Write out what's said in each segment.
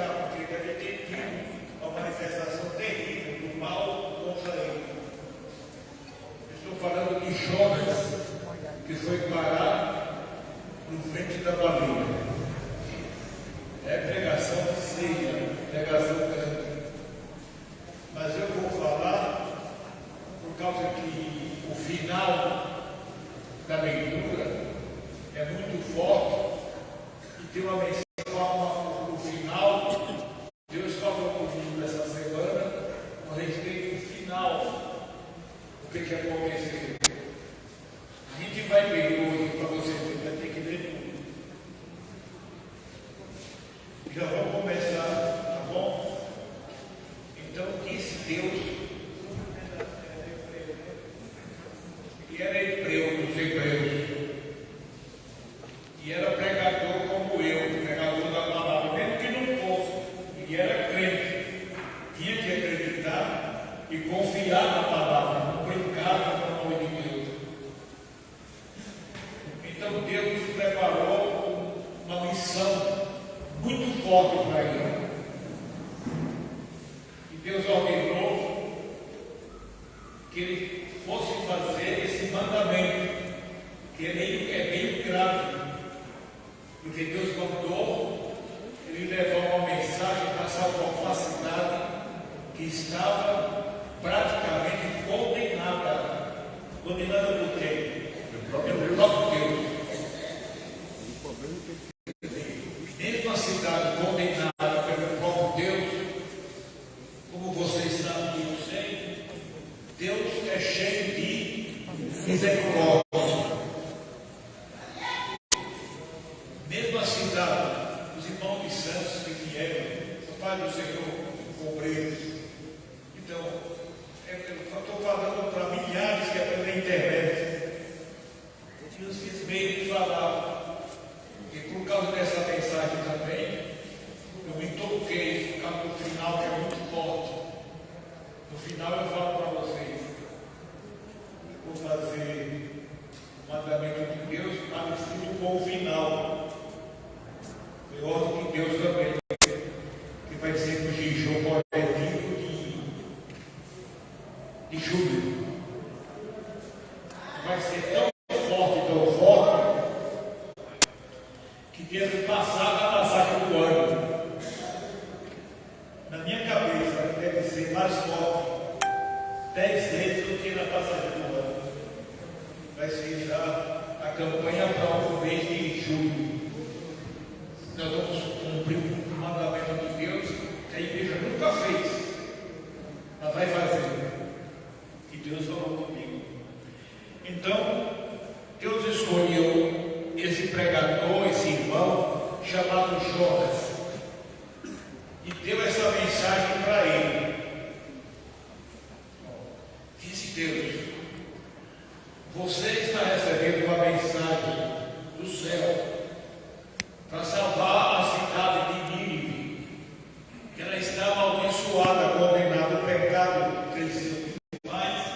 já, porque deve ter tido uma manifestação terrível do mal contra ele. Estou falando de Jonas, que foi parar no ventre da baleia. É pregação ceia, pregação grande. Mas eu vou falar por causa que o final da leitura é muito forte e tem uma mensagem no final. Deus falou comigo essa semana a respeito do final, o que aconteceu. A gente vai ver hoje, para você vai ter que ler tudo. Já vamos começar, tá bom? Então disse Deus, e era hebreu dos hebreus, e era pregador como eu, pregador da palavra, mesmo que não fosse, e era crente, tinha que acreditar e confiar na palavra, não brincar com o nome de Deus. Então Deus preparou uma missão muito forte para ele. E Deus ordenou que ele fosse fazer esse mandamento, que é bem grave, porque Deus mandou ele levar uma mensagem para salvar uma cidade que estava praticamente condenada. Condenada por quem? Pelo próprio Deus. Mesmo a cidade condenada pelo próprio Deus, como vocês sabem que eu sei, Deus é cheio de misericórdia. Mesmo a cidade, os irmãos de Santos que vieram, o Pai do Senhor, obreiros. Então, eu estou falando para milhares que é pela internet. Eu fiz meio de falar, e por causa dessa mensagem também, eu me toquei, por causa do final que é muito forte. No final eu falo para vocês, vou fazer o mandamento de Deus parecido com o final. Eu ordem de Deus também, que vai ser no jejum coletivo de julho. Vai ser tão forte, que deve passar da passagem do ano. Na minha cabeça, deve ser mais forte, 10 vezes do que na passagem do ano. Vai ser já a campanha para o mês de julho. Nós vamos cumprir o mandamento de Deus que a igreja nunca fez, mas vai fazer. E Deus falou comigo. Então, Deus escolheu esse pregador, esse irmão, chamado Jonas, e deu essa mensagem para ele. Disse Deus: você está recebendo uma mensagem do céu para salvar a cidade de Nínive, que ela estava amaldiçoada, condenada, o pecado cresceu demais.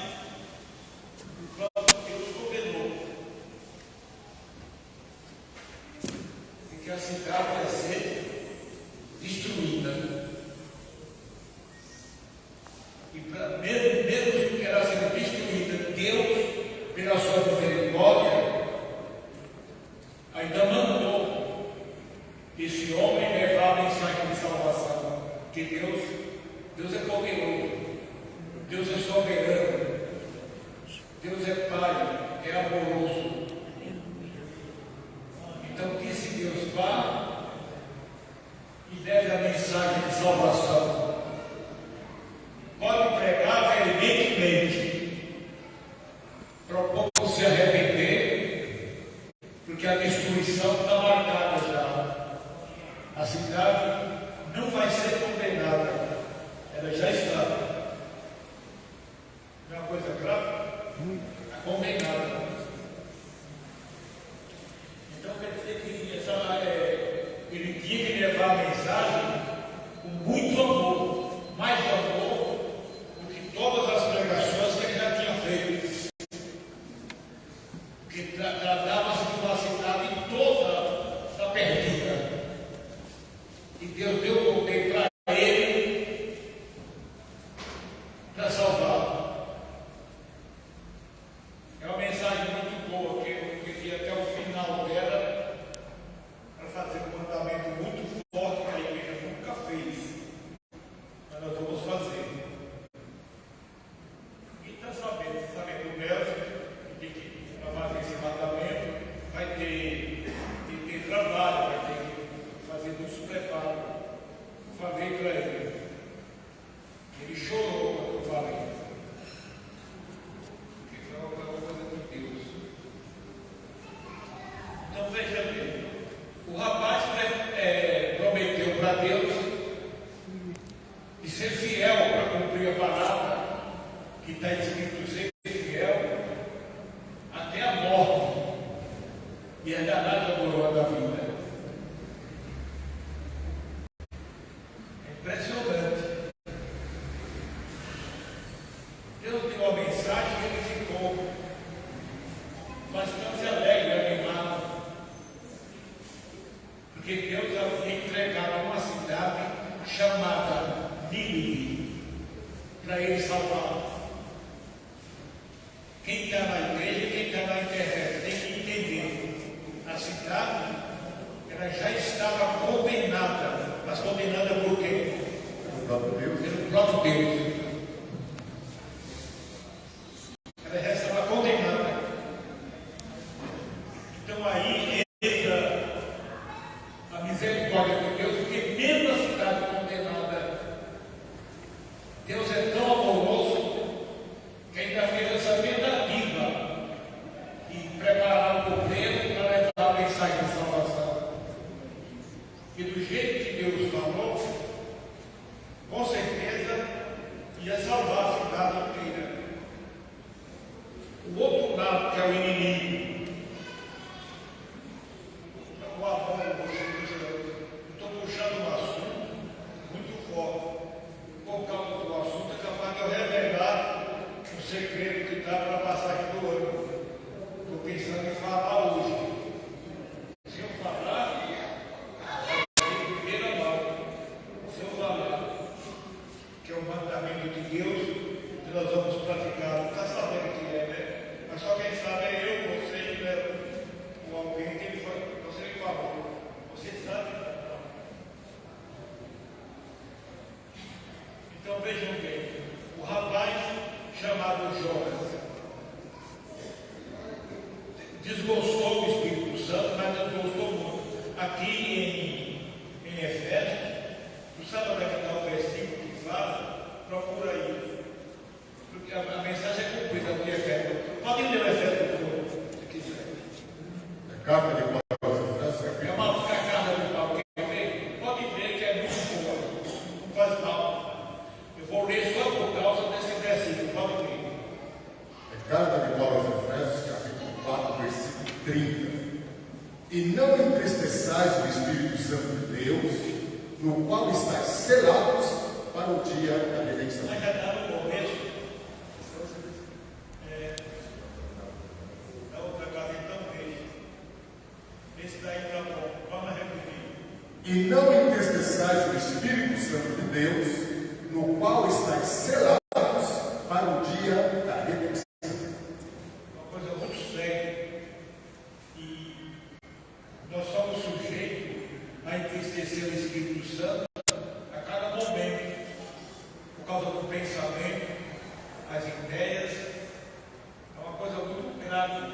O próprio Deus condenou, e que a cidade vai ser destruída. E mesmo que ela seja destruída, Deus, pela sua misericórdia, ainda mandou esse homem levar a mensagem de salvação. Que Deus é poderoso, Deus é soberano, Deus é Pai, é amoroso. Então disse Deus: vá e leve a mensagem de salvação. Pode pregar veementemente, propõe se arrepender, porque a destruição está marcada já. A cidade não vai ser condenada, ela já está. Não é uma coisa grave? Está condenada. Então quer dizer que ele tinha que levar a mensagem com muito amor. eu voltei para ele para salvá-lo. É uma mensagem muito boa que eu queria até o final dela para fazer um mandamento muito forte que a igreja nunca fez, mas nós vamos fazer. E está sabendo o Nelson, que para fazer esse mandamento vai ter trabalho, vai ter que fazer muitos preparos. Falei para ele. Ele chorou quando eu falei. Porque foi uma coisa de Deus. Então veja bem. O rapaz prometeu para Deus de ser fiel para cumprir a palavra que está escrito ser fiel até a morte e herdará a coroa da vida. Impressionante. Deus deu uma mensagem e ele ficou bastante alegre, animado, porque Deus havia entregado uma cidade chamada Nínive para ele salvar. Quem está na igreja e quem está na internet tem que entender. A cidade, ela já estava condenada. Mas condenada por quê? Pelo próprio Deus. Pelo próprio Deus. Ela já estava condenada. Então aí entra a misericórdia de Deus, porque mesmo a cidade condenada, Deus é tão amoroso que ainda fez essa tentativa de preparar o governo para levar a mensagem de salvação. E do jeito que Deus falou, com certeza ia salvar a cidade inteira. O outro lado, que é o inimigo, o Abraão, estou puxando um assunto muito forte. Por causa do assunto, é capaz de eu revelar o segredo que está para a passagem do ano. Estou pensando em falar hoje. Se eu falar, que é o mandamento de Deus, que nós vamos praticar. Está sabendo que é, né? Mas só quem sabe é eu, você, né? Ou alguém que ele foi, você me falou. Você sabe? Então vejam bem, o rapaz chamado Jonas desgostou do Espírito Santo, mas desgostou muito. Aqui em Efésios, tu sabe onde é que está o versículo que fala? Procura aí. Porque a mensagem é cumprida de Efésios. Pode ler o Efésios, se quiser. É carta de Paulo aos Efésios. É uma carta de Paulo. Pode ver que é muito boa. Não faz mal. Eu vou ler só por causa desse versículo. Pode ver. É carta de Paulo aos Efésios, capítulo 4, versículo 30. E não entristeçais o Espírito Santo de Deus, no qual estáis selados para o dia da redenção. Mas já está no começo. Da outra casa, então veja. Esse daí está bom. Vamos repetir. E não entristeçais o Espírito Santo de Deus, no qual estáis selados para o dia da redenção. Uma coisa muito séria. E nós somos sujeitos a entristecer o Espírito Santo a cada momento, por causa do pensamento, as ideias. É uma coisa muito grave.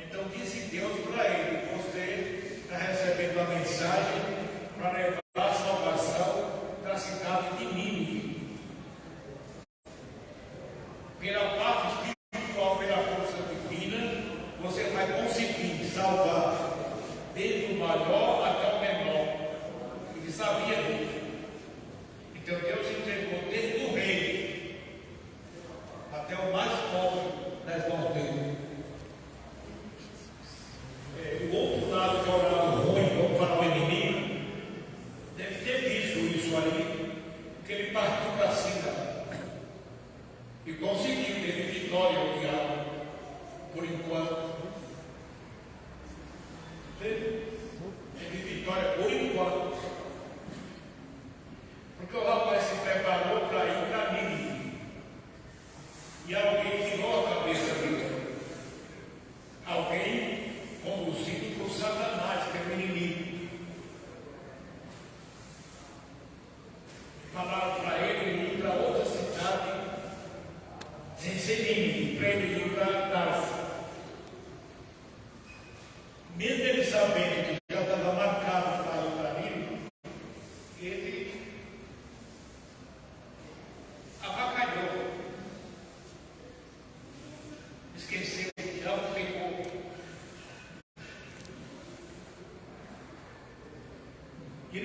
Então disse Deus para ele: você está recebendo a mensagem para levar a salvação da cidade de Nínive. Pela parte espiritual, pela força divina, você vai conseguir salvar desde o maior até o menor. Ele sabia disso. Então Deus entregou desde o rei até o mais pobre nas mãos dele. O outro lado, que é o lado ruim, vamos falar o inimigo, deve ter visto isso aí, que ele partiu para cima e conseguiu ter vitória ao diabo, por enquanto. Teve vitória por enquanto.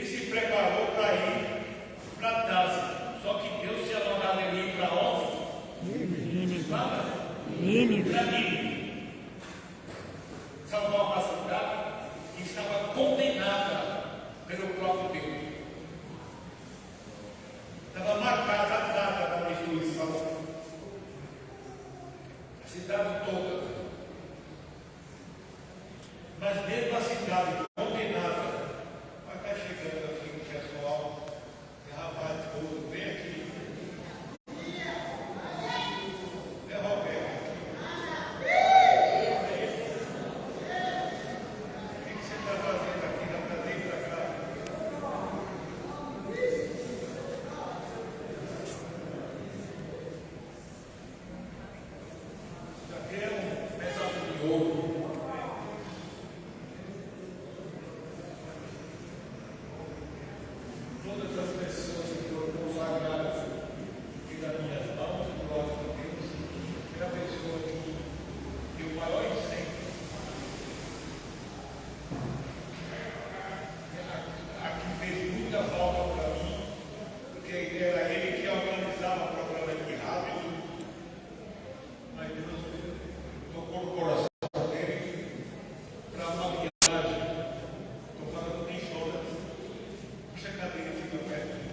ele se preparou para ir para Tarso. Só que Deus tinha mandado ele ir para onde? Nínive. Para Nínive. Salvar uma cidade que estava condenada pelo próprio Deus. Estava marcada a data da destruição. A cidade toda. Mas mesmo a cidade condenada, vai estar chegando assim o pessoal, e rapaz todo, vem aqui. É Roberto. O que você está fazendo aqui? Não está nem para cá. Isso aqui é um pedaço de ouro. Todas as pessoas que foram consagradas aqui das minhas mãos, glória a Deus, é a pessoa que deu o maior incêndio. Aqui fez muita falta para mim, porque era ele que organizava o programa de rádio, mas Deus tocou no coração dele para uma viagem. Estou falando de Jonas. Puxa a cadeira, fica perto de mim.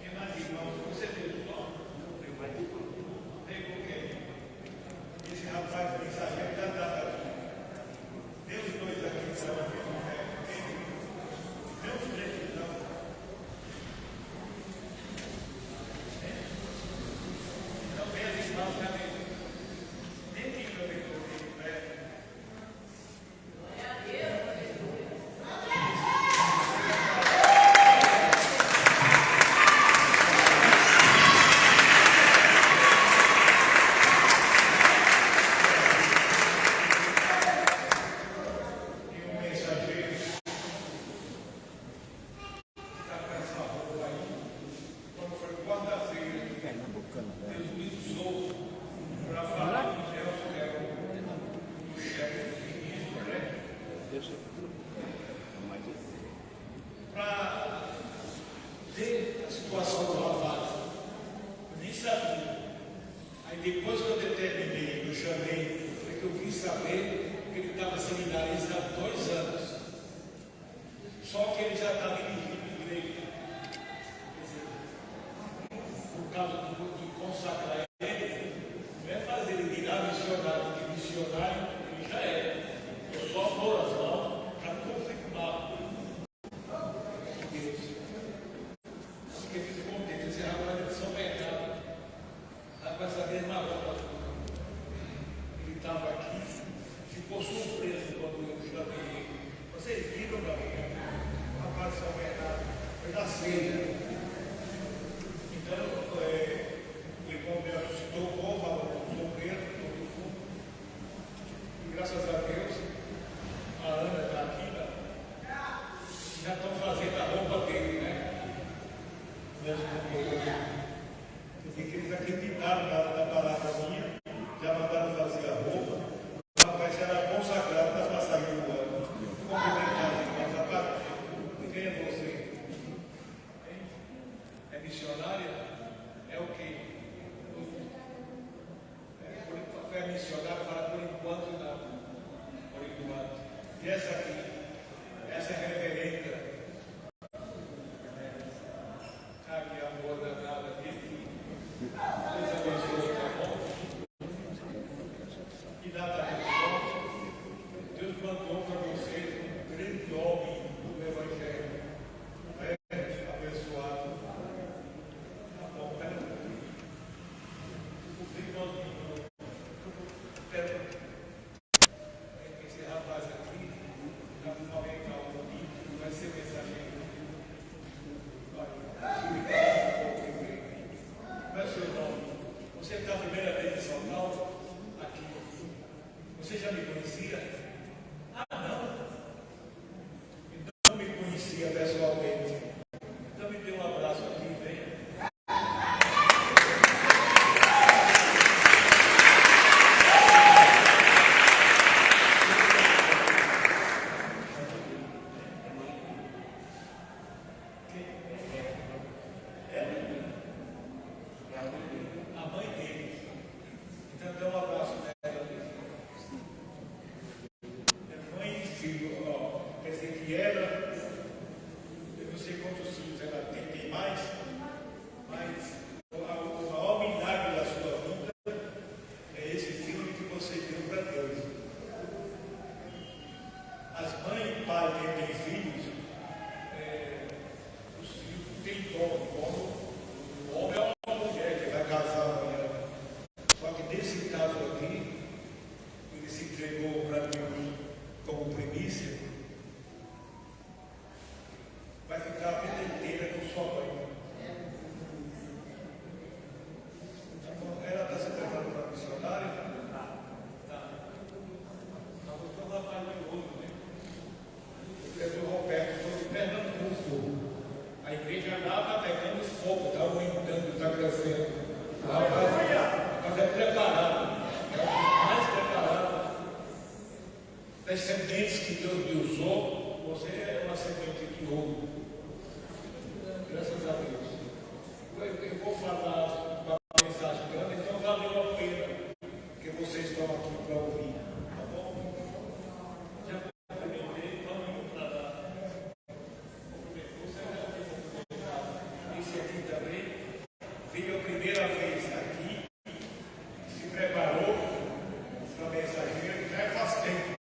E mais irmãos, você vê o som? Vem com quem? Esse rapaz mensageiro já estava aqui. Tem os dois aqui que estavam aqui no pé. Tem os três que estão. Então vem as irmãs, cadê? Nem que eu venho aqui no pé. E um mensageiro está com essa roupa aí. Quando foi quarta-feira, Deus me usou para falar que Nelson era o chefe do ministro, né? Para ver a situação do rapaz. Eu nem sabia. Aí depois que eu determinei, eu chamei, foi que eu vim saber que ele estava seminarista há 2 anos. Só que ele já estava dirigindo igreja. Quer dizer, por causa de consagrar ele, não é fazer ele virar missionário, porque missionário ele já é. Eu só pôr as mãos para confirmar Deus. Fiquei muito contente. Esse rapaz de São Bernardo está com essa mesma roupa. Ele estava aqui, ficou surpreso quando eu chamei ele. Vocês viram, galera? O rapaz de São Bernardo foi na ceia. Então, o irmão Nelson se trocou, falou com o sombreiro, todo mundo. E graças a Deus, a Ana está aqui, né? Já estão fazendo a roupa dele, né? Mesmo porque eu vi que eles acreditaram na palavra minha, já mandaram fazer a roupa. O rapaz era consagrado para passar o ano. Cumprimentar as irmãs, rapaz, quem é você? Hein? É missionária? É o quê? Foi missionária, fala por enquanto não. Por enquanto. E essa aqui? Essa é reverenda. Ah, que amor danado aqui. Deus abençoe, tá bom? Que data de bom. Deus mandou para vocês um grande homem do Evangelho. Abençoado. Tá bom, pera um pouquinho. O irmãozinho, pera um pouquinho. Esse rapaz aqui, está com 90 anos, vai ser mensageiro. Qual é o seu nome? Você está a primeira vez em São Paulo? Aqui. Você já me conhecia? Ah, não. Então me conhecia pessoalmente. Então me dê um abraço aqui, venha. você é uma semente de ouro. Graças a Deus. Eu vou falar uma mensagem grande, então valeu a pena que vocês estão aqui para ouvir. Tá bom? Já cumprimentei, vamos indo para lá. Você já tem cumprimentado esse aqui também. Veio a primeira vez aqui, se preparou para mensageiro, já faz tempo.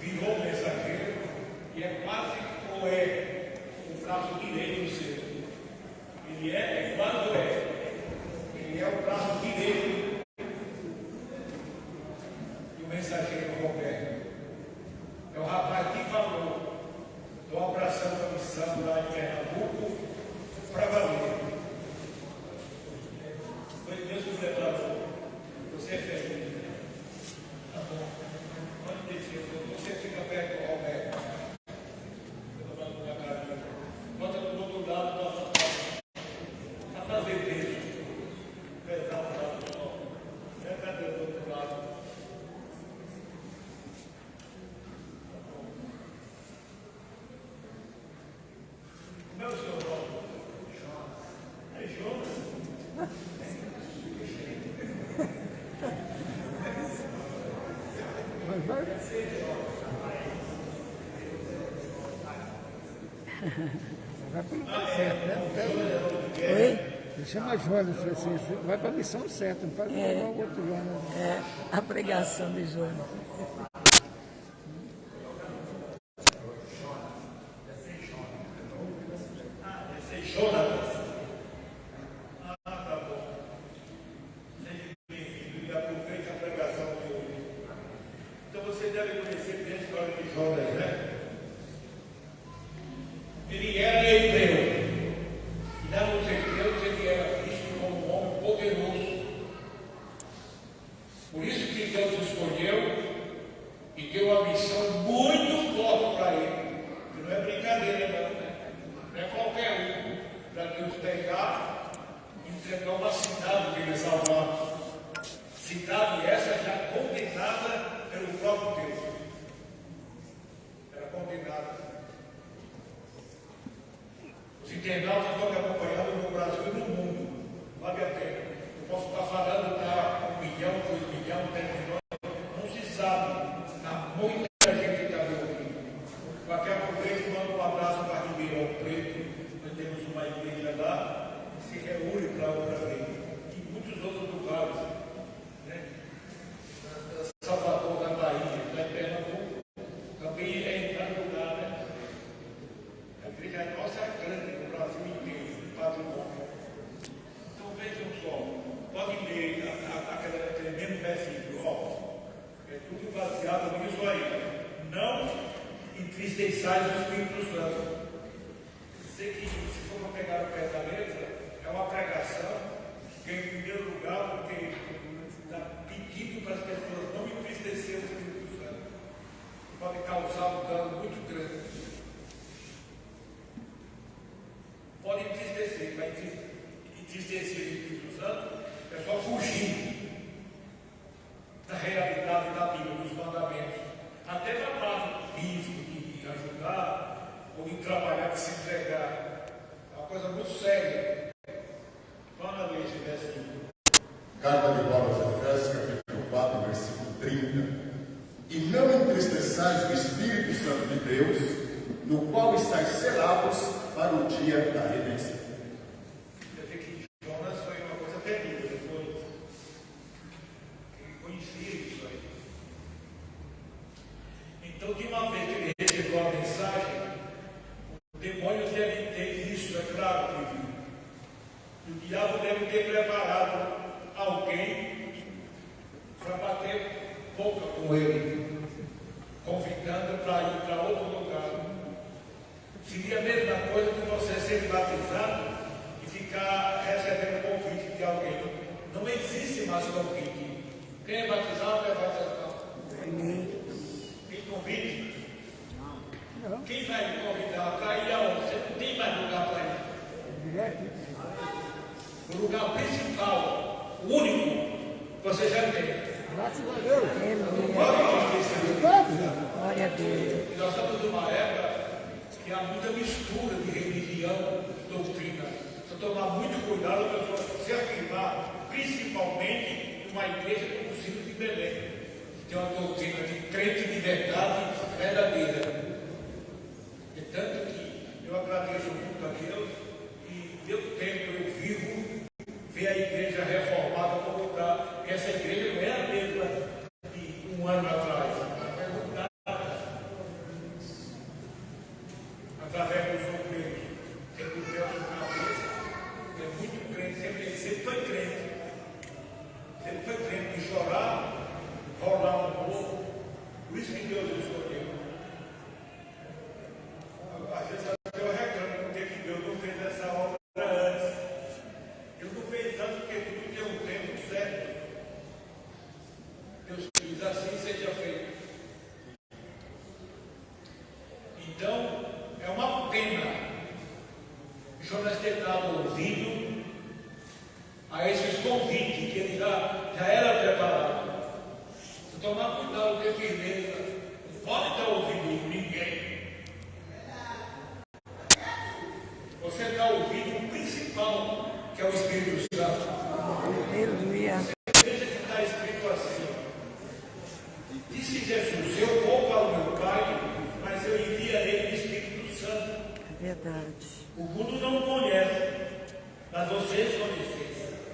Virou mensageiro e é quase ou é o braço direito do seu. Ele é quando é. Ele é o braço direito do mensageiro Roberto. É o rapaz que falou do abração da missão lá em Pernambuco para valer. Foi Deus que preparou. Você é feliz. Tá bom. Pode descer. Você fica perto do Roberto. Eu estou falando minha carinha. Bota do outro lado para fazer peso. Pesar do lado do sol. Cadê do outro lado? Como é o seu nome? É Jonas? Vai para o lugar certo, né? Oi? Ele chama Jonas, falei assim, vai para a missão certa, não faz igual o outro Jonas. É a pregação de Jonas. Jonas. Tá bom. Seja bem-vindo e aproveite a pregação de hoje. Então você deve conhecer bem a história de Jonas, né? Ele era hebreu. E lá nos hebreus ele era visto como um homem poderoso. Por isso que Deus escolheu e deu uma missão muito forte para ele. Que não é brincadeira, não, né? Não é qualquer um. Para Deus pegar e entregar uma cidade que ele salvar. Cidade essa já condenada pelo próprio Deus. Era condenada. Os internautas estão me acompanhando no Brasil e no mundo. Vale a pena. Eu posso estar falando para 1 milhão, 2 milhões, 10 milhões. Não se sabe. Há muita gente que está me ouvindo. Eu aqui aproveito e mando um abraço para Ribeirão Preto. Nós temos uma igreja lá que se reúne para outra vez. E muitos outros lugares. Né? Salvador da Bahia, lá em Pernambuco. Também é em cada lugar, né? A igreja nossa é grande no Brasil inteiro, patrimônio. Então vejam só, pode ler aquele mesmo versículo, ó. É tudo baseado nisso aí. Não entristeçais o Espírito Santo. Sei que se for para pegar o pé da letra, é uma pregação que em primeiro lugar, porque está pedindo para as pessoas não entristecer o Espírito Santo. Pode causar um dano muito grande. Pode entristecer, mas entristecer o Espírito Santo é só fugir da realidade da Bíblia, dos mandamentos. Até na parte risco de ajudar ou de trabalhar, de se entregar. É uma coisa muito séria. Vamos ler esse versículo. Carta de Paulo aos Efésios, capítulo 4, versículo 30. E não entristeçais o Espírito Santo de Deus, no qual estáis selados para o dia da redenção. Quer dizer que Jonas foi uma coisa terrível, ele conhecia isso aí. Então, de uma vez que ele recebeu a mensagem, o demônio deve ter isso, é claro, querido. O diabo deve ter preparado alguém para bater boca com ele, convidando para ir para outro lugar. Seria a mesma coisa que você ser batizado e ficar recebendo convite de alguém. Não existe mais convite. Quem é batizado, levanta as mãos. Tem convite? Não. Quem vai me convidar para ir aonde? Você não tem mais lugar para ir. O lugar principal, o único, você já tem. Graças a Deus. Aleluia. Pode falar isso. Glória a Deus. Nós estamos numa época há muita mistura de religião, doutrina. Então, tomar muito cuidado para a pessoa se afirmar, principalmente numa igreja como o Ciro de Belém, que tem uma doutrina de crente de verdade verdadeira. E tanto que eu agradeço muito a Deus e deu tempo eu vivo ver a igreja reformada como está, porque essa igreja não é a mesma de um ano atrás. Ela foi mudada através dos obreiros. Sempre o Deus na cabeça, é muito crente, sempre foi crente. Sempre foi crente de chorar, rolar um pouco. Por isso que Deus escolheu. Às vezes eu reclamo porque que Deus não fez essa obra antes. Deus não fez antes porque tudo tem um tempo certo. Deus diz assim seja feito. Então, é uma pena Jonas ter dado ouvido a esses convites que ele já era preparado. Então, tomar cuidado, ter firmeza. Não pode dar ouvido a ninguém. Você dá ouvido o principal, que é o Espírito Santo. Aleluia. Veja que está escrito assim: disse Jesus, eu vou para o meu Pai, mas eu enviarei o Espírito Santo. É verdade. O mundo não conhece, mas vocês conhecem.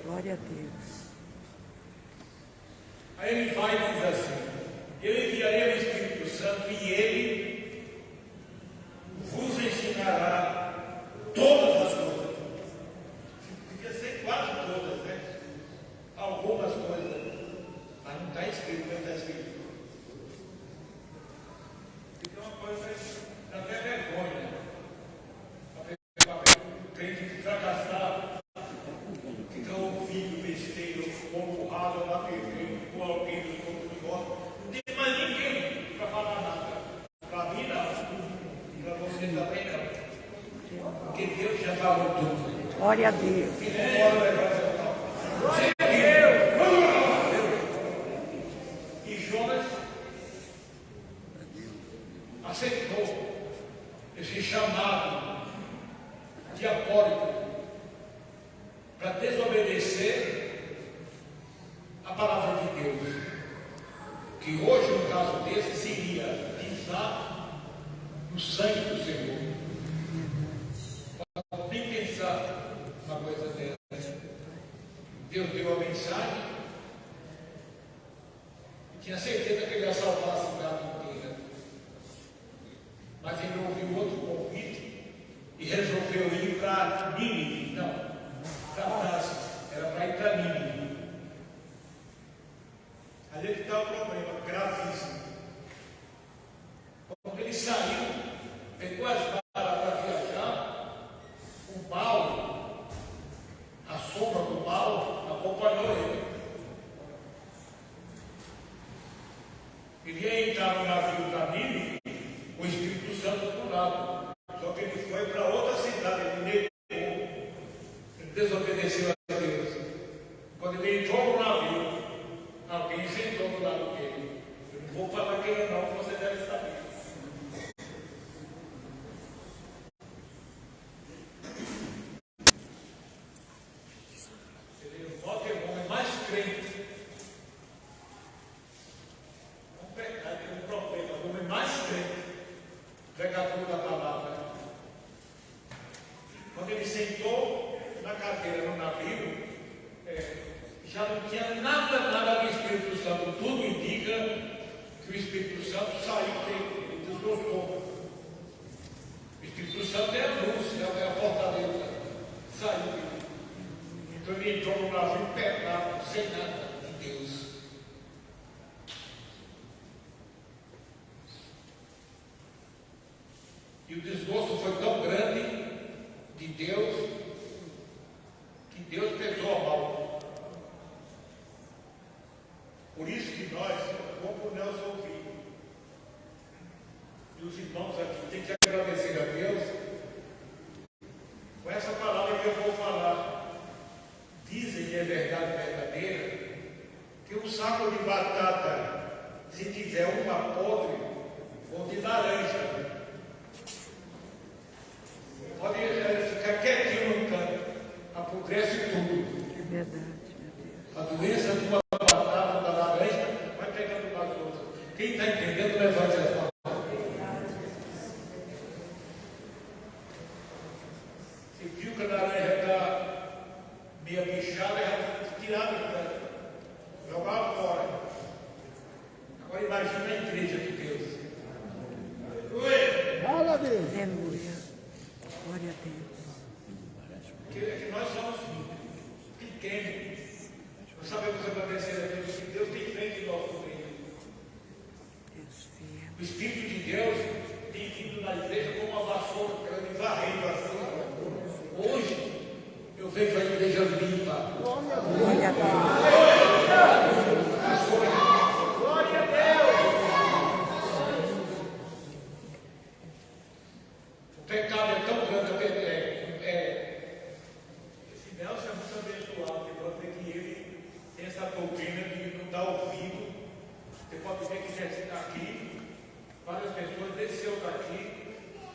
Glória a Deus. Aí ele vai e diz assim: eu enviarei o Espírito Santo e ele vos ensinará todas as coisas. Podia ser quase todas, né? Algumas coisas. Mas não está escrito, não está escrito. Então uma coisa dá até vergonha. Tem que fracassar. Então o filho besteiro, ou burrado na TV, com alguém do corpo de voto. Não tem mais ninguém para falar nada. Para mim não. Para você também não. Porque Deus já falou tudo. Glória a Deus. E fora o negócio você e Jonas aceitou esse chamado diabólico para desobedecer a palavra de Deus. Que hoje, no caso desse, seria pisar no sangue do Senhor. Nem pensar uma coisa dessa. Deus deu a mensagem e tinha certeza que ele ia salvar a cidade inteira. Mas ele ouviu outro convite e resolveu ir para Nínive. Não, para Tarsis. Era para ir para Nínive. Ali que está o problema, gravíssimo. Quando ele saiu, pegou as balas para viajar, o mal, a sombra do mal, acompanhou ele. Ele ia entrar no navio da Nínive, o Espírito Santo do lado. Só que ele foi para outra cidade, ele negou, ele desobedeceu a Deus. Quando ele entrou no navio, alguém sentou do lado dele. Eu não vou falar quem é não, você deve saber. Pregador da palavra. Quando ele sentou na cadeira no navio, já não tinha nada do Espírito Santo. Tudo indica que o Espírito Santo saiu dele, ele desgostou. O Espírito Santo é a luz, é a fortaleza. Saiu dele. Então ele entrou no navio pegado, sem nada de Deus. E o desgosto foi tão grande de Deus, que Deus pesou a mão. Por isso que nós, como o Nelson ouviu, e os irmãos aqui, tem que agradecer a Deus com essa palavra que eu vou falar. Dizem que é verdade verdadeira, que um saco de batata, se tiver uma podre ou de laranja, Aleluia. Glória a Deus. Que nós somos pequenos. Nós sabemos agradecer a Deus que Deus tem feito em nosso meio. Deus fiel. O Espírito de Deus tem vindo na igreja como uma vassoura, grande varrendo assim. Hoje, eu vejo a igreja limpa. Glória a Deus. Glória a Deus! O pecado é tão grande, esse Nelson é muito abençoado, que pode ver que ele tem essa doutrina de não dar ouvido. Você pode ver que já está aqui, várias pessoas desceu daqui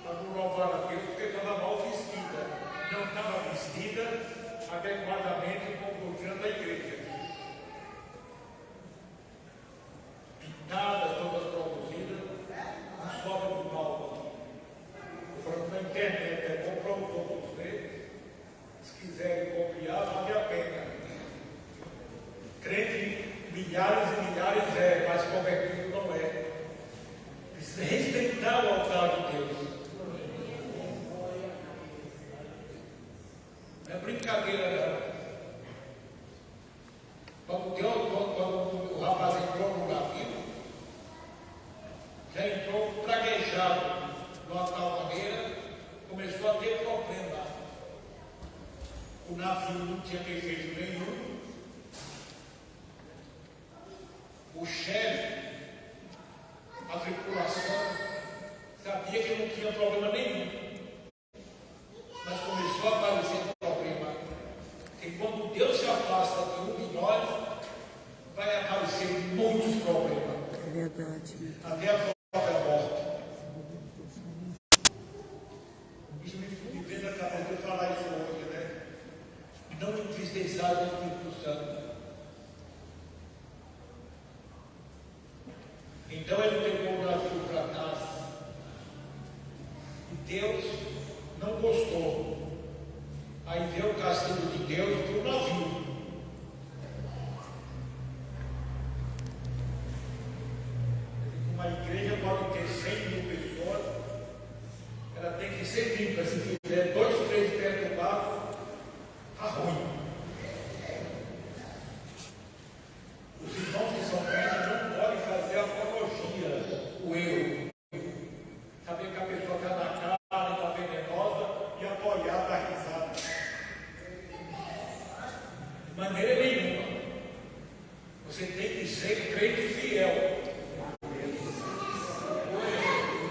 para não louvar a Deus, porque estava mal vestida. Não estava vestida adequadamente com a doutrina da igreja. Pintadas, todas produzidas, não sobra do mal. Falando na internet, é bom para os outros ver. Se quiserem copiar, vale a pena. Crente, milhares e milhares mas convertido não é. Precisa respeitar o altar de Deus. Não é brincadeira, não. Quando o rapaz entrou no navio, já entrou praguejado de uma tal maneira, começou a ter problema. O navio não tinha defeito nenhum. O chefe, a tripulação, sabia que não tinha problema nenhum. Mas começou a aparecer problema. E quando Deus se afasta de um de nós, vai aparecer muitos problemas. É verdade. Até a própria morte. Isso me vem na cabeça de eu falar isso hoje, né? Não entristeçais o Espírito Santo. Então ele pegou o navio para trás. E Deus não gostou. Aí veio o castigo de Deus para o navio. Uma igreja pode ter 100.000 pessoas, ela tem que ser limpa. Se tiver 2, 3 pés do barco, está ruim. Os irmãos que são crentes não podem fazer apologia, o eu. Saber que a pessoa está na cara, está venenosa e apoiar, dar risada. De maneira nenhuma. Você tem que ser crente fiel.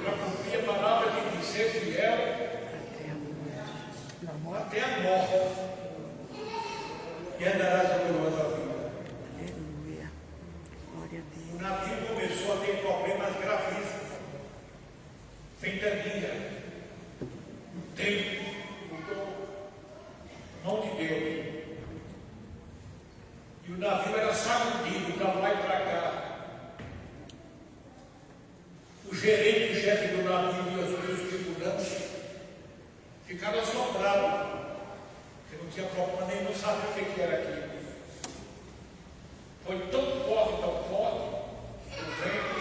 Para cumprir a palavra que diz ser fiel até a morte. E andarás pelo da vida. Aleluia. Glória a Deus. O navio começou a ter problemas gravíssimos. Ventania, o tempo, mão de Deus. E o navio era sacudido para lá e para cá. O gerente, o chefe do navio e os seus tripulantes ficaram assombrados. Porque não tinha problema nenhum, não sabia o que era aquilo. Foi tão forte, o vento,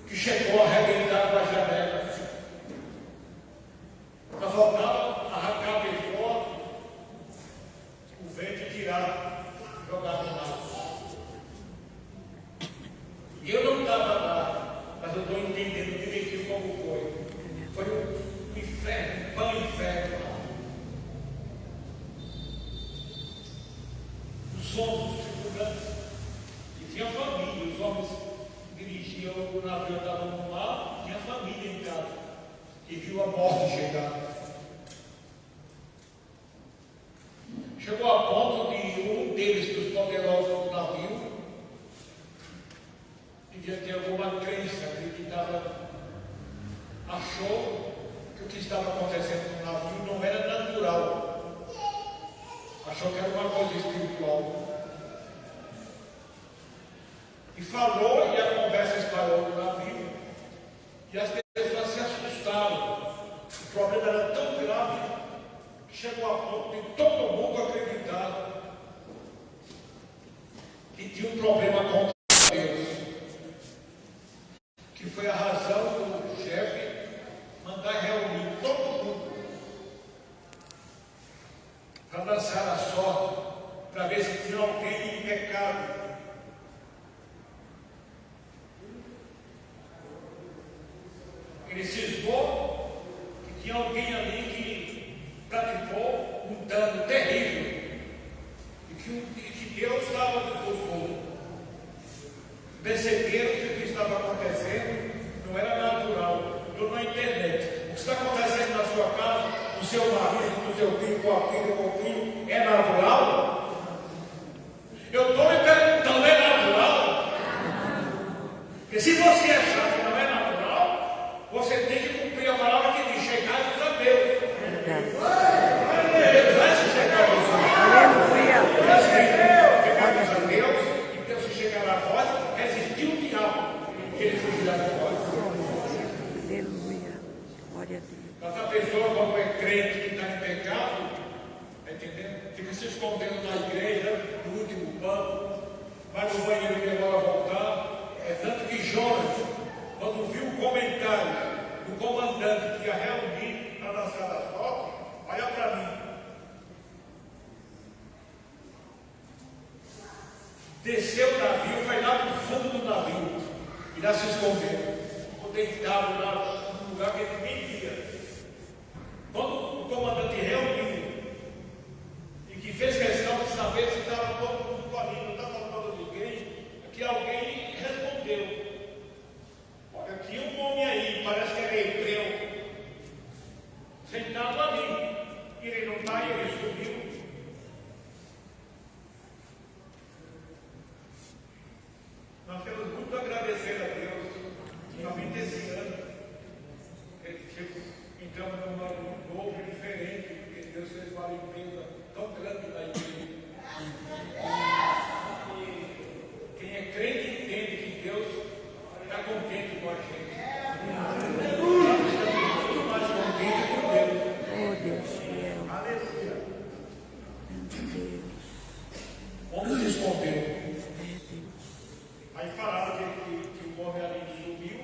que chegou a arrebentar as janelas. Só faltava arrancar bem forte, o vento e tirar, jogar no mar. E eu não estava lá, mas eu estou entendendo direitinho como foi. Foi um inferno, um pão inferno. Os homens, os tripulantes, e tinha família, os homens dirigiam o navio, estavam no mar, tinha família em casa, e viu a morte chegar. Chegou a ponto de um deles, dos poderosos do navio, devia ter alguma crença, acreditava, achou que o que estava acontecendo no navio não era natural. Achou que era uma coisa espiritual. E falou, e a conversa espalhou no navio, e as pessoas se assustaram. O problema era tão grave que chegou a ponto de todo mundo acreditar que tinha um problema com Deus. Que foi a razão do chefe lançaram a sorte para ver se tinha alguém em pecado. Ele cismou que tinha alguém ali que praticou um dano terrível e que Deus estava desgostoso. Perceberam que o que estava acontecendo não era natural. Estou na internet. O que está acontecendo na sua casa, no seu marido, no seu filho, com a filha, com o filho, é natural? Eu estou me perguntando, é natural? Porque se você achar que não é natural, você tem que cumprir a palavra que diz: chegai-vos a Deus. Deus vai se chegar a você. Chegai-vos a Deus, e Deus se chegará a vós, resistir o diabo, que ele fugirá de vós. Aleluia. Glória a Deus. Essa pessoa, quando é crente que está em pecado, está entendendo? Fica se escondendo na igreja, no último banco, vai no banheiro e demora a voltar. É tanto que Jonas, quando viu o comentário do comandante que ia reunir para lançar a sorte, olha para mim. Desceu o navio, foi lá no fundo do navio, e lá se escondeu. Ficou deitado lá num lugar que ele nem via. Quando o comandante reuniu e que fez questão de saber se estava todo mundo ali, não está faltando ninguém, que alguém respondeu: olha, tinha um homem aí, parece que era hebreu, sentado ali, e ele não está, e ele subiu. Nós temos muito a agradecer a Deus, somente esse ano. Entramos num ano novo e diferente, porque Deus fez uma limpeza tão grande na igreja. E quem é crente entende que Deus está contente com a gente. Nós estamos muito mais contentes com Deus. Oh, Deus fiel. Aleluia. Meu Deus. Onde se escondeu? É Deus. Aí falaram que o homem ali sumiu.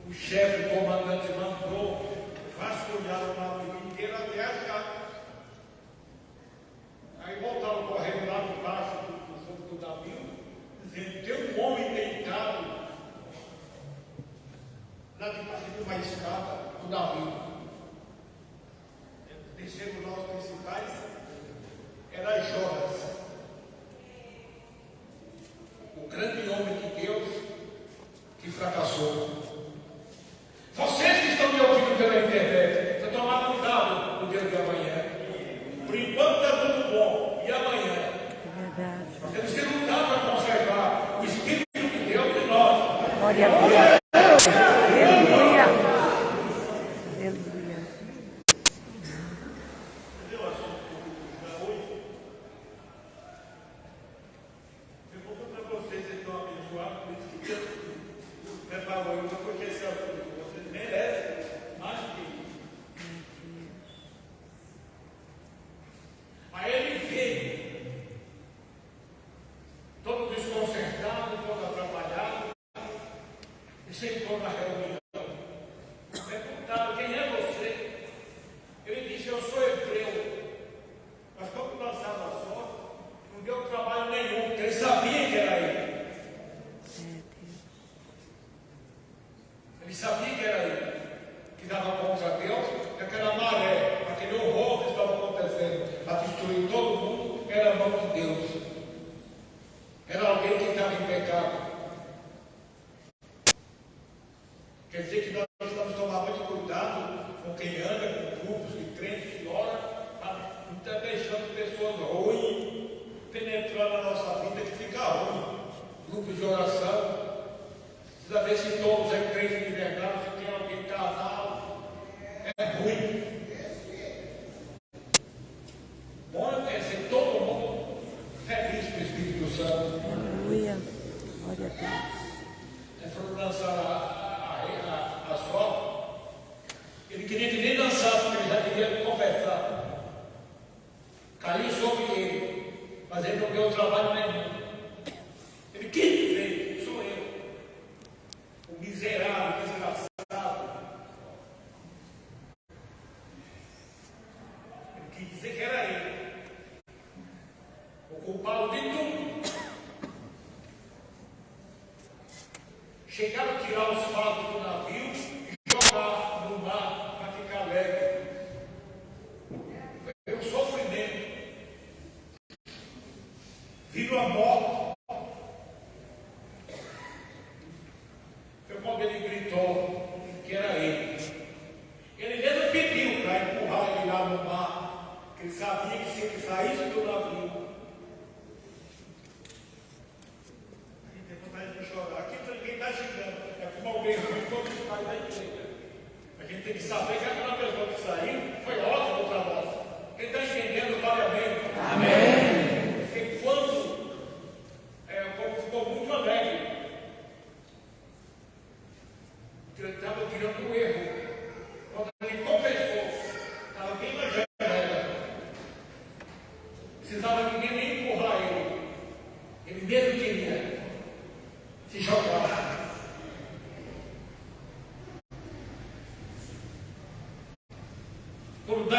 O chefe, o comandante, mandou vasculhar o navio inteiro até achar. Aí voltaram correndo lá debaixo do fundo do navio, dizendo: tem um homem deitado lá debaixo de uma escada do navio. Desceram lá os principais, era Jonas, o grande homem de Deus que fracassou. Vocês que estão me ouvindo pela internet, você tomar cuidado no dia de amanhã. Por enquanto está tudo bom. E amanhã? É verdade. Nós temos que lutar para conservar o Espírito de Deus em nós. Glória a Deus. Aleluia. Aleluia. Entendeu o assunto da hoje? Eu vou contar para vocês, vocês estão abençoados, por isso que Deus preparou eu, porque esse assunto vocês merecem mais do que isso. Aí ele veio, todo desconcertado, todo atrapalhado, e sentou na reunião. Perguntaram: quem é você? Ele disse: eu sou hebreu. Mas quando lançaram a sorte, não deu trabalho nenhum, porque ele sabia que era ele. Ele sabia que era ele, que dava contra Deus, que aquela maré, aquele horror que estava acontecendo, a destruir todo mundo, era a mão de Deus. Era alguém que estava em pecado. Quer dizer que nós precisamos tomar muito cuidado com quem anda, com grupos de crentes que ora, para não estar deixando pessoas ruins penetrar na nossa vida, que fica ruim. Grupos de oração. Precisa ver se todos é crente de verdade, se tem alguém casado. É ruim. Bom é ser todo mundo feliz com o Espírito Santo. Aleluia. Glória a Deus. Eles foram lançar a sorte. Ele queria que nem dançasse, porque ele já queria confessar. Caiu sobre ele, mas ele não deu trabalho nenhum. Ele quis dizer: sou eu, o miserável, desgraçado. Ele quis dizer que era tem que saber que aquela pessoa que saiu foi ótimo para nós. Quem está entendendo, vale amém. Amém. Porque quando o povo ficou muito alegre, porque ele estava tirando um erro. Quando ele confessou, estava bem na janela. Precisava ninguém nem empurrar ele. Ele mesmo queria se jogar. Quando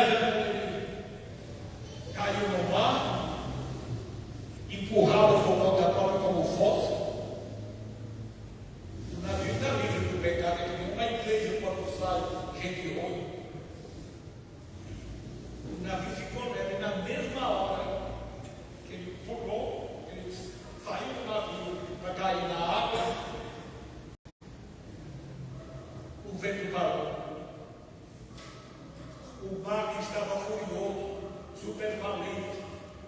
caiu no mar, empurrado por volta própria como fóssil, o navio está livre do pecado. Uma igreja, quando sai, gente ruim, o navio ficou leve na mesma hora que ele pulou, ele saiu do navio para cair na água, o vento parou. O mar que estava furioso, super valente,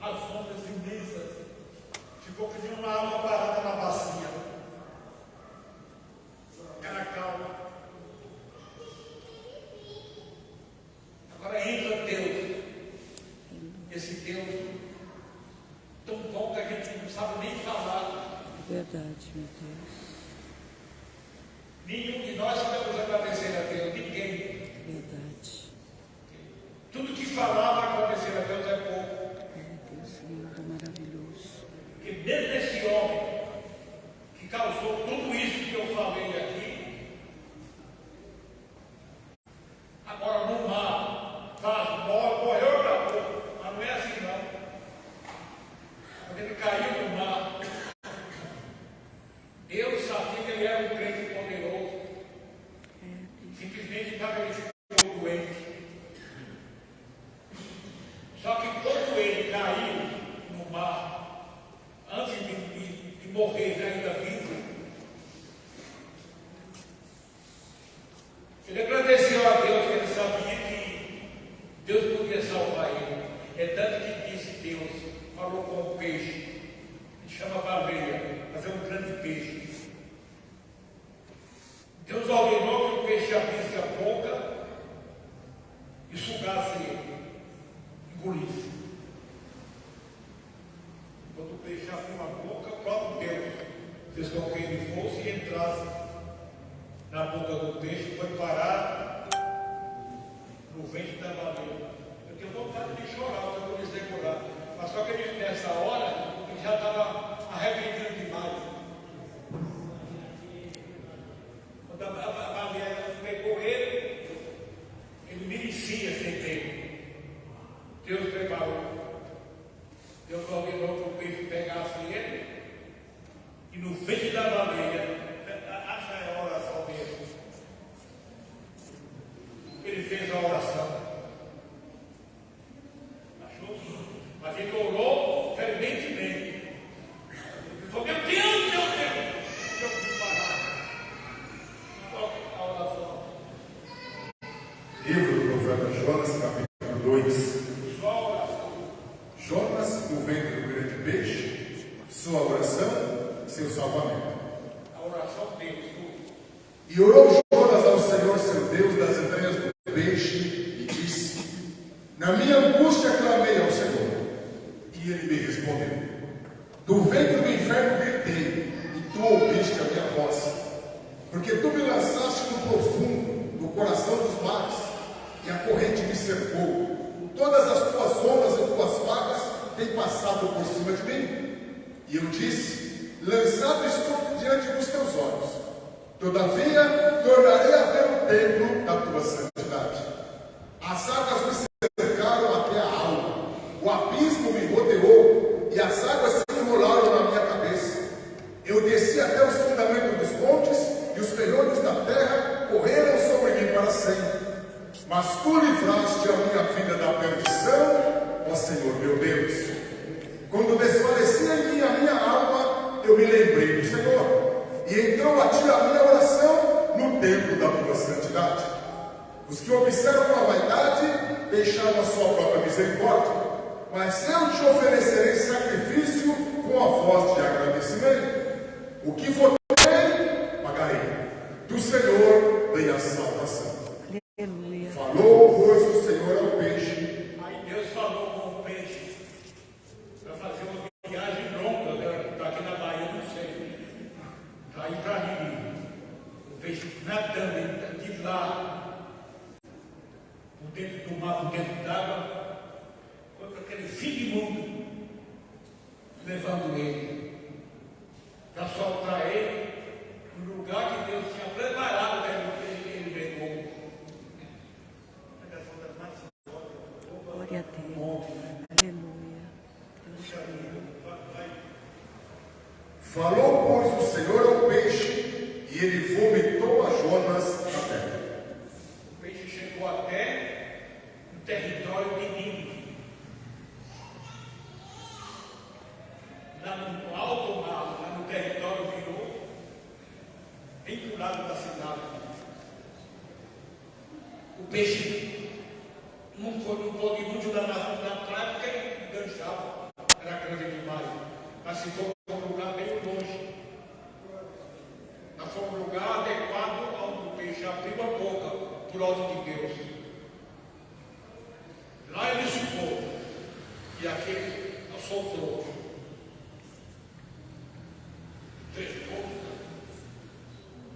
as ondas imensas, ficou que nem uma alma parada na bacia. Era calma. Agora entra Deus, esse Deus tão bom que a gente não sabe nem falar. Verdade, meu Deus. Nenhum de nós sabemos agradecer a Deus, ninguém. Verdade. Tudo que falar para agradecer a Deus é pouco. Meu Deus lindo, maravilhoso. Porque mesmo esse homem que causou tudo isso que eu falei aqui, agora no mar, morreu, acabou. Mas não é assim não. Quando ele caiu no mar, Deus sabia que ele era um crente poderoso. Simplesmente estava ele ficou doente. Só que quando ele caiu no mar, antes de morrer ainda vivo, ele agradeceu a Deus, que ele sabia que Deus podia salvar ele. É tanto que disse Deus, falou com o peixe, que chama baleia, mas é um grande peixe. Deus ordenou que o peixe abrisse a boca e sugasse ele. Engolisse. Quando o peixe abriu a boca, o próprio Deus fez com que ele fosse e entrasse na boca do peixe, foi parar no ventre da baleia. Eu tenho vontade de chorar, eu vou me segurar. Mas só que ele, nessa hora, ele já estava arrependido demais. Quando a baleia pegou ele, ele merecia ser pego. Deus preparou. Deus ordenou que o peixe pegasse ele e no ventre da baleia, acha a oração mesmo. Ele fez a oração. Achou? Mas ele orou ferventemente. Ele falou: meu Deus, meu Deus! Eu fui parar. Qual a oração? Livro do profeta Jonas, capítulo 2. Jonas, o ventre do grande peixe, sua oração, seu salvamento. A oração deles, E orou Jonas ao Senhor, seu Deus, das entranhas do peixe, e disse: na minha angústia clamei ao Senhor, e ele me respondeu. Do ventre do inferno gritei, e tu ouviste a minha voz, porque tu me lançaste no profundo, no coração dos mares, e a corrente me cercou. Todas as tuas ondas e tuas vagas têm passado por cima de mim. E eu disse: lançado estou diante dos teus olhos. Todavia, tornarei a ver o templo da tua santidade. As águas me cercaram até a alma. O abismo me rodeou, e as águas se enrolaram na minha cabeça. Eu desci até os fundamentos dos montes, e os penhores da terra correram sobre mim para sempre. Mas tu livraste a minha vida da perdição, ó Senhor meu Deus. Quando desfalecia em mim a minha alma, eu me lembrei do Senhor, e entrou a ti a minha oração no templo da tua santidade. Os que observam a vaidade deixaram a sua própria misericórdia, mas eu te oferecerei sacrifício com a voz de agradecimento. O que for pagarei. Do Senhor vem a salvação. Aleluia. Falou, pois, o Senhor ao peixe. Aí Deus falou com o peixe para fazer uma viagem longa, né? Daqui na Bahia, não sei. Para ir para ali. O peixe nadando de lá, por dentro do mar, por dentro d'água, foi para aquele fim de mundo, levando ele, para soltar ele no lugar que Deus tinha preparado para ele levou. Glória a Deus. Aleluia. Deus é fiel. Falou, pois, o Senhor ao peixe, e ele vomitou a Jonas na terra. O peixe chegou até o território de Nínive. Lá no alto mar, lá no território virou, bem do lado da cidade. O peixe não pôde muito da praia porque ele dançava, era grande demais. Mas se for um lugar meio longe, mas foi um lugar adequado onde o peixe abriu a boca por ordem de Deus. Lá ele supôs, e aquele assoltou. Fez pouco,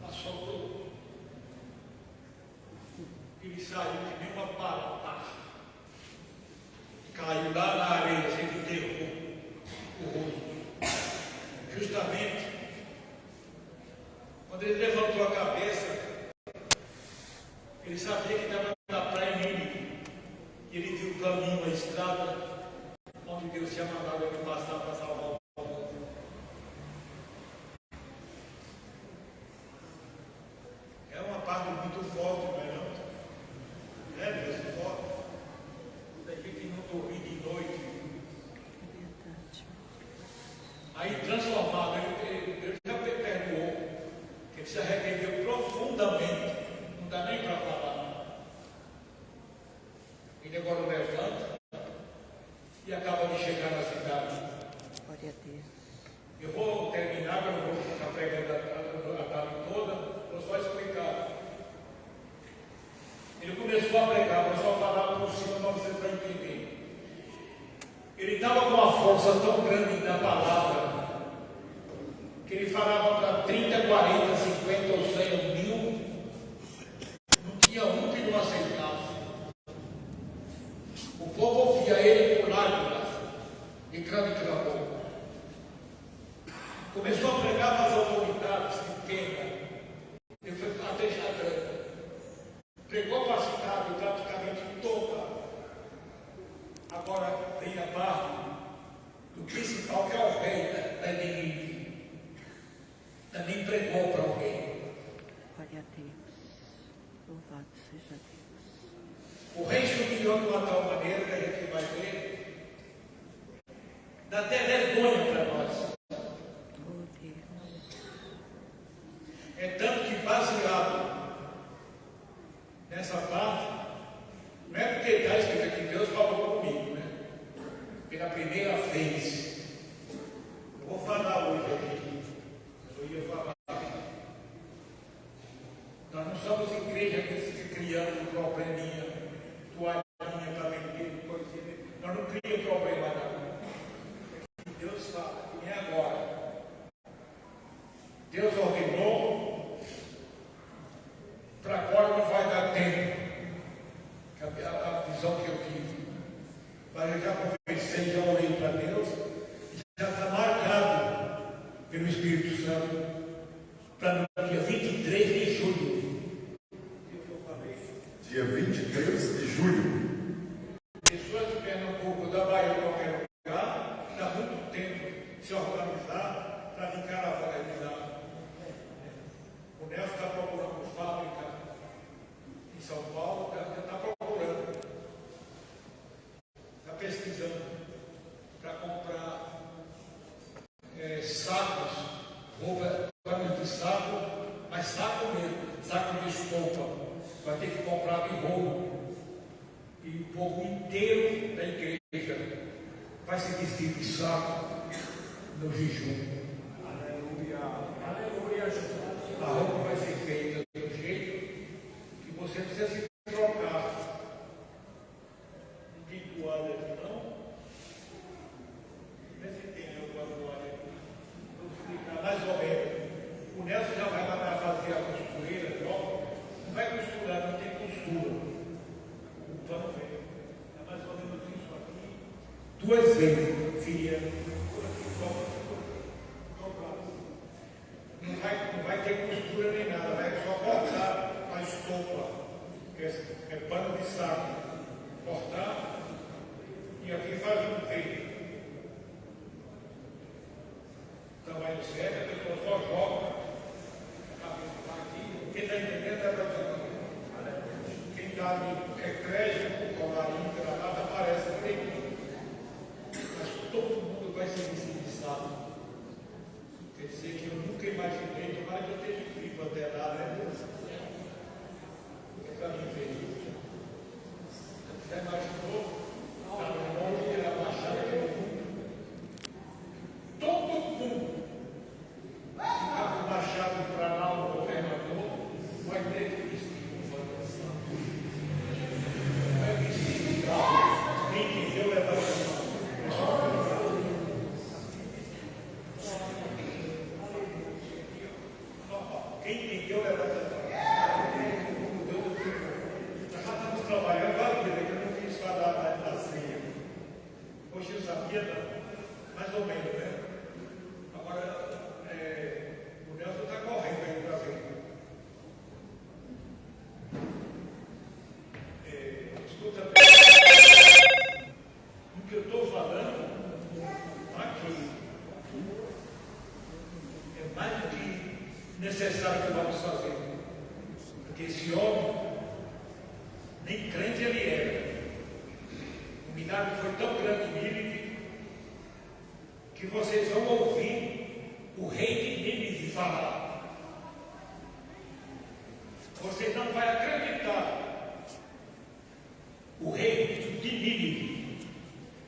assoltou. Ele saiu que nem uma barata. Caiu lá na areia, sem que derrubou o rosto. Justamente quando ele levantou a cabeça, ele sabia que estava na praia Nínive. E ele viu o caminho, a estrada, onde Deus tinha mandado ele passar para salvar o povo. É uma parte muito forte, não é não? É mesmo forte. Tem gente que não dormir de noite. É verdade. Aí transformado, Deus já perdoou. Ele se arrependeu profundamente. Não dá nem para falar. Ele agora levanta e acaba de chegar na cidade. Glória a Deus. Eu vou terminar, eu não vou ficar pregando a tarde toda, vou só explicar. Ele começou a pregar, vou só falar por cima para você para entender. Ele estava com uma força tão grande da palavra, que ele falava para 30, 40, 50 ou 100 mil, não tinha um que não aceitasse. O povo ouvia ele por lágrimas, e clamou. Começou a pregar para as autoridades de pena. Ele foi até Jadã. Pregou para a cidade praticamente toda. Agora vem a parte do principal, que é o rei da Nínive. Também pregou para o rei. Glória a Deus. Louvado seja Deus. O rei se humilhou de uma tal maneira que a gente vai ver. Dá até vergonha para nós. Oh Deus. É tanto que baseado nessa parte, não é porque está escrito aqui, Deus falou comigo, né? Pela primeira vez. Eu vou falar hoje aqui. Eu ia falar. Nós não somos igreja que fica criando um probleminha, toalhinha para vender, coisinha. Nós não criamos problema, não. Deus fala, que nem agora. Deus ordenou, para agora não vai dar tempo. A visão que eu tive. Mas eu já conversei, já orei para Deus, já está marcado pelo Espírito Santo para no dia 23 de julho. Dia 23 de julho. Pessoas de Pernambuco, da Bahia, de qualquer lugar, dá muito tempo se organizar para vir caravaggio. O Nelson está procurando fábrica em São Paulo, já está procurando, está pesquisando para comprar sacos, roupa de saco, mas saco mesmo, saco de estopa. Vai ter que comprar de roupa. E o povo inteiro da igreja vai se vestir de saco no jejum. Aleluia. Aleluia. A roupa vai ser feita do jeito que você precisa se trocar. vezes, filha. Não vai ter costura nem nada, vai só cortar a estopa, que é pano de saco. Cortar e aqui faz um peito. Tamanho certo, a pessoa só joga aqui. Quem está entendendo é para quem está ali, crédito, colarinho, gravata, aparece por aí. Mas todo mundo vai ser sensibilizado. Quer dizer que eu nunca imaginei, tomara que eu esteja vivo até lá, né? Para mim ver. Já imaginou? Está no monte, ele abaixado aquele mundo. Todo mundo ficar com o machado para lá, o governador, vai ter que vestir com vantação. Vai vestir de carro. Quem quiser levar o quem entendeu, levanta a mão. Nós já estamos trabalhando, claro que eu não quis falar da ceia. Hoje eu sabia, mais ou menos, né? Agora, o Nelson está correndo aí para ver. Escuta bem. O que eu estou falando aqui é mais do que necessário que vamos fazer. Porque esse homem, nem crente ele era. O milagre foi tão grande nele que vocês vão ouvir o rei de Nínive falar. Vocês não vão acreditar. O rei de Nínive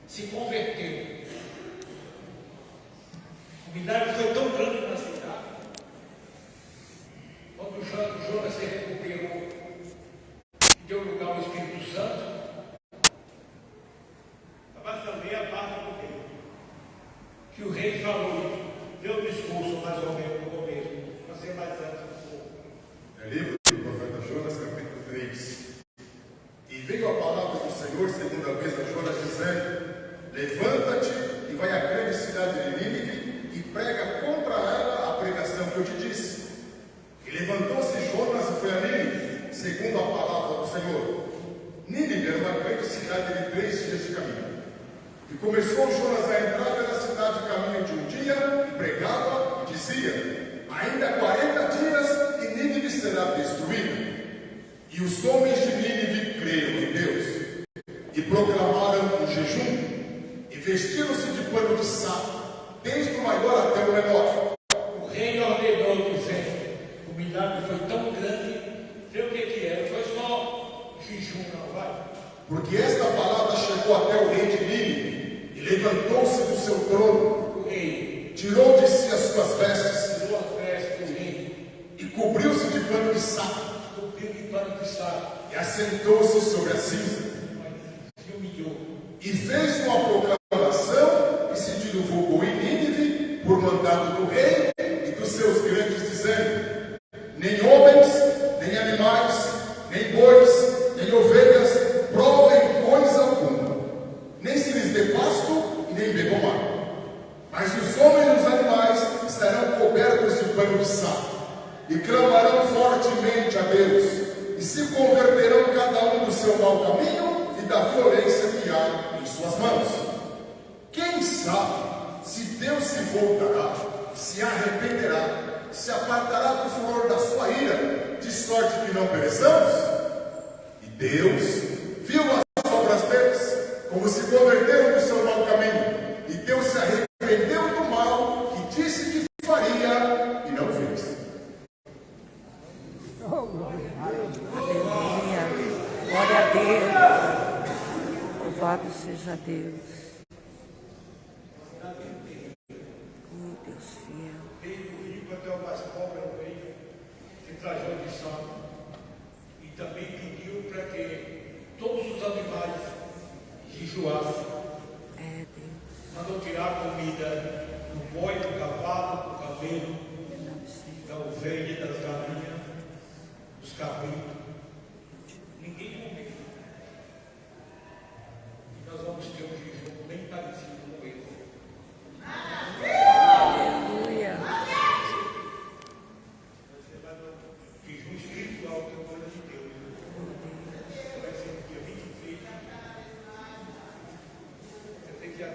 se converteu. O milagre foi tão grande na cidade. Quando Jonas se recuperou e deu lugar ao Espírito Santo, basta ler a parte do rei. Que o rei falou, deu um discurso mais ou menos no começo, para ser mais antes um pouco. É livro do profeta Jonas, capítulo 3. E veio a palavra do Senhor segunda vez a Jonas, dizendo: levanta-te e vai à grande cidade de Nínive e prega contra ela a pregação que eu te disse. E levantou-se Jonas e foi a Nínive, segundo a palavra do Senhor. Nínive era uma grande cidade de 3 dias de caminho. E começou Jonas a entrar pela cidade caminho de um dia, e pregava, e dizia: ainda 40 dias e Nínive será destruída. E os homens de Nínive creram em Deus, e proclamaram um jejum, e vestiram-se de pano de saco, desde o maior até o menor. O rei ordenou, dizendo: o milagre foi tão grande, vê o que era, foi só jejum, não vai? Porque esta palavra chegou até o rei de Nínive, e levantou-se do seu trono, O rei tirou de si as suas vestes, tirou as vestes do rei, e cobriu-se de pano de saco, cobriu de pano de saco, e assentou-se sobre a cinza, se humilhou. e fez uma proclamação, e se divulgou em Nínive, por mandado do rei e dos seus grandes, dizendo: nem homens, nem animais, nem bois, nem ovelhas provem coisa alguma, nem se lhes dê pasto e nem bebam água. Mas os homens e os animais estarão cobertos de pano de saco, e clamarão fortemente a Deus, e se converterão cada um do seu mau caminho e da violência que há em suas mãos. Quem sabe se Deus se voltará, se arrependerá, se apartará do furor da sua ira, de sorte que não pereçamos? E Deus viu as obras deles, como se converteram do seu mau caminho, e Deus se arrependeu do mal que disse que faria e não fez. Aleluia. Glória a Deus. Louvado seja Deus. Oh, Deus fiel. Veio o rico até o mais pobre ao rei, que trajou de santo, e também pediu para que todos os animais jejuassem. É Deus. Mandou tirar comida do boi, do cavalo, do camelo, Não sei. da ovelha, das galinhas, dos cabritos. Ninguém comeu. E nós vamos ter um jejum bem parecido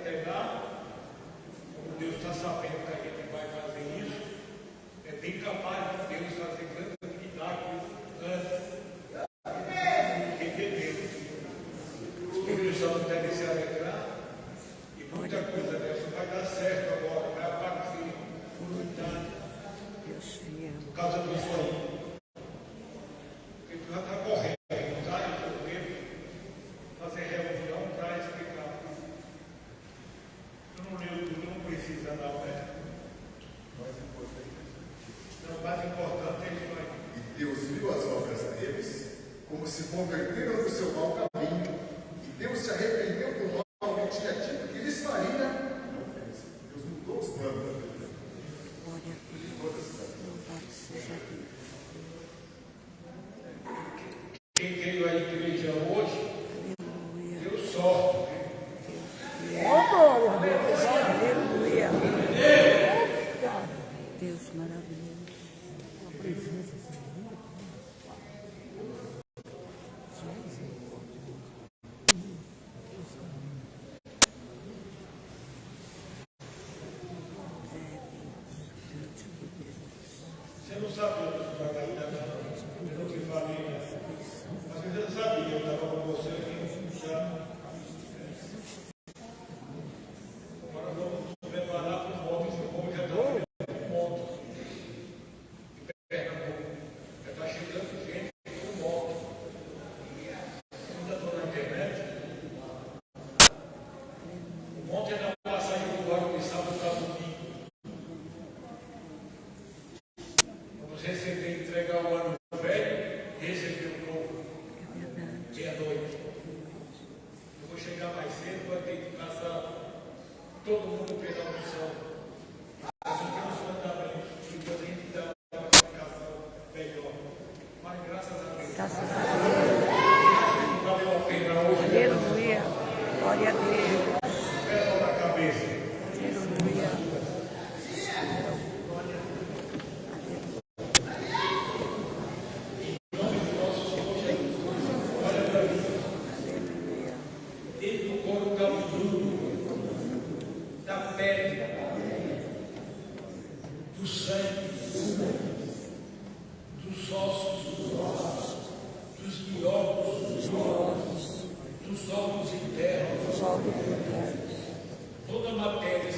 entregar, como Deus está sabendo que a gente vai fazer isso, é bem capaz de Deus fazer grandes milagres antes. Entendeu? O Espírito Santo deve se alegrar e muita coisa dessa vai dar certo agora, vai aparecer Deus fiel. por causa disso aí. Porque tu já está correndo, tá? Eu mesmo fazer reunião para explicar. Tu não leu tudo, não precisa não, né? Não, o mais importante é isso aí. E Deus viu as obras deles, como se converteram do seu mau caminho, e Deus se arrependeu do mal que tinha dito que lhes faria. Deus mudou os planos. Glória a Deus. Louvado seja Deus. Quem veio à igreja hoje, Aleluia. deu sorte. Aleluia. Deus maravilhoso. Você não sabia que você vai ainda não. Eu não te falei, né? Mas você não sabia, eu estava com você aqui já. Agora vamos nos preparar para o monte. Esse povo já está vendo o monte. De Pernambuco. Já está chegando gente no monte. Ainda estou na internet. O monte ainda vai sair agora de sábado para domingo. Vamos receber, entregar o ano velho, receber o novo, meia-noite. Eu vou chegar mais cedo, vai ter que passar todo mundo pela missão. Assim tem os mandamentos, e depois a gente dá uma explicação melhor. Mas graças a Deus, Graças a Deus. valeu a pena hoje, Aleluia. Glória a Deus. pé na cabeça. Aleluia. Desde o couro cabeludo, da pele, do sangue, dos ossos, dos miocos, dos órgãos internos, Glória a Deus. toda a matéria